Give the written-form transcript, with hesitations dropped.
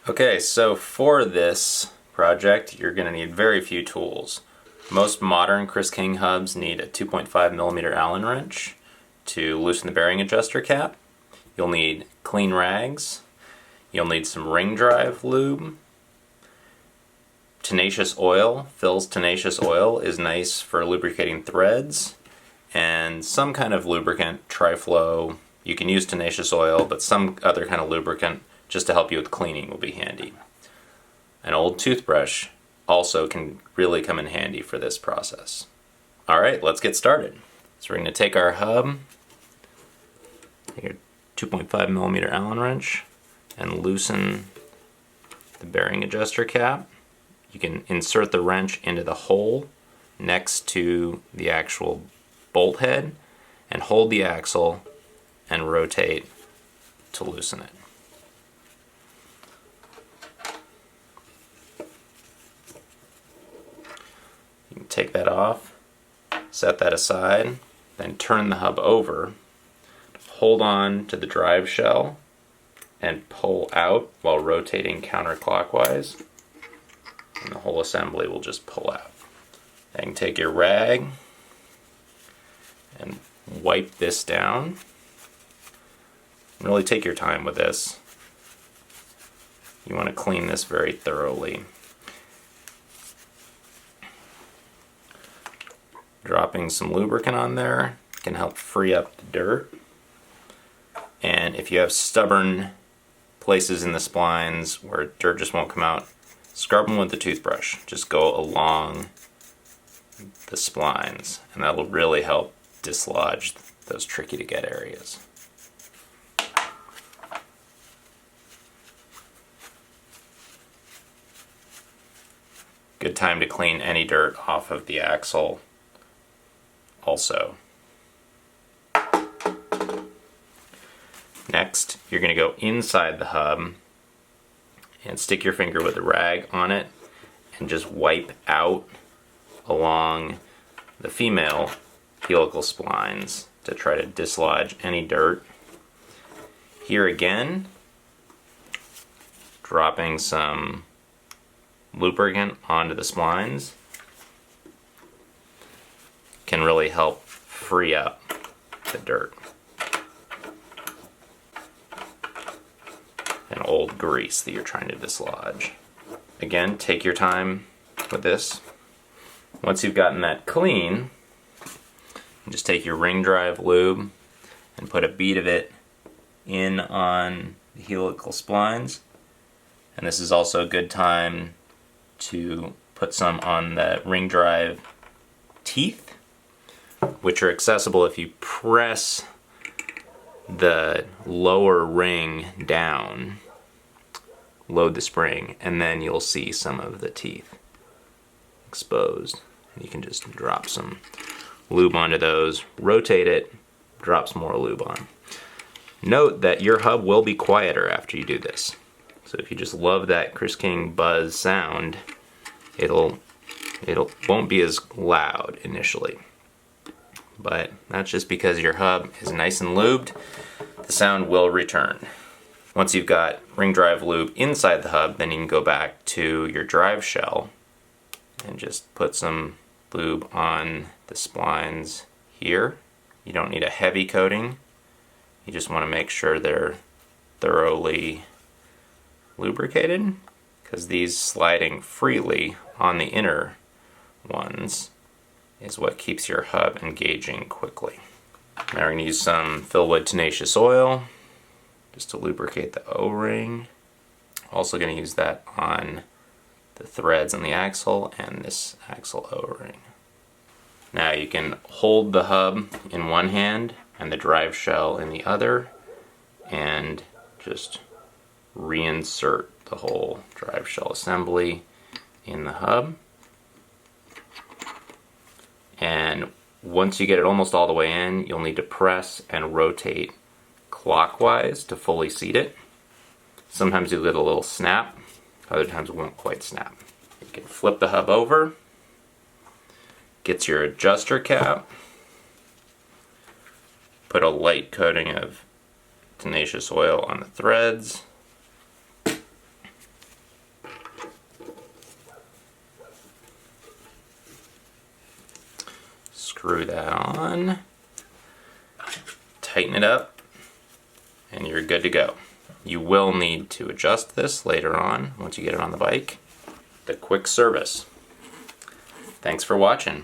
Okay, so for this project, you're going to need very few tools. Most modern Chris King hubs need a 2.5mm Allen wrench to loosen the bearing adjuster cap. You'll need clean rags. You'll need some ring drive lube. Tenacious oil. Phil's tenacious oil is nice for lubricating threads. And some kind of lubricant, Triflow. You can use tenacious oil, but some other kind of lubricant just to help you with cleaning will be handy. An old toothbrush also can really come in handy for this process. Alright, let's get started. So we're going to take our hub, your 2.5mm Allen wrench, and loosen the bearing adjuster cap. You can insert the wrench into the hole next to the actual bolt head and hold the axle and rotate to loosen it. You can take that off, set that aside, then turn the hub over, hold on to the drive shell, and pull out while rotating counterclockwise, and the whole assembly will just pull out. Then take your rag and wipe this down. Really take your time with this. You want to clean this very thoroughly. Dropping some lubricant on there can help free up the dirt. And if you have stubborn places in the splines where dirt just won't come out, scrub them with the toothbrush. Just go along the splines, and that will really help dislodge those tricky to get areas. Good time to clean any dirt off of the axle also. Next, you're going to go inside the hub and stick your finger with a rag on it and just wipe out along the female helical splines to try to dislodge any dirt. Here again, dropping some lubricant onto the splines can really help free up the dirt and old grease that you're trying to dislodge. Again, take your time with this. Once you've gotten that clean, just take your ring drive lube and put a bead of it in on the helical splines. And this is also a good time to put some on the ring drive teeth, which are accessible if you press the lower ring down, load the spring, and then you'll see some of the teeth exposed. You can just drop some lube onto those, rotate it, drop some more lube on. Note that your hub will be quieter after you do this. So if you just love that Chris King buzz sound, it won't be as loud initially. But that's just because your hub is nice and lubed. The sound will return. Once you've got ring drive lube inside the hub, then you can go back to your drive shell and just put some lube on the splines here. You don't need a heavy coating. You just want to make sure they're thoroughly lubricated, because these sliding freely on the inner ones is what keeps your hub engaging quickly. Now we're going to use some Philwood tenacious oil just to lubricate the O-ring. Also going to use that on the threads on the axle and this axle O-ring. Now you can hold the hub in one hand and the drive shell in the other and just reinsert the whole drive shell assembly in the hub. And once you get it almost all the way in, you'll need to press and rotate clockwise to fully seat it. Sometimes you'll get a little snap, other times it won't quite snap. You can flip the hub over, get your adjuster cap, put a light coating of tenacious oil on the threads, screw that on, tighten it up, and you're good to go. You will need to adjust this later on once you get it on the bike. The quick service. Thanks for watching.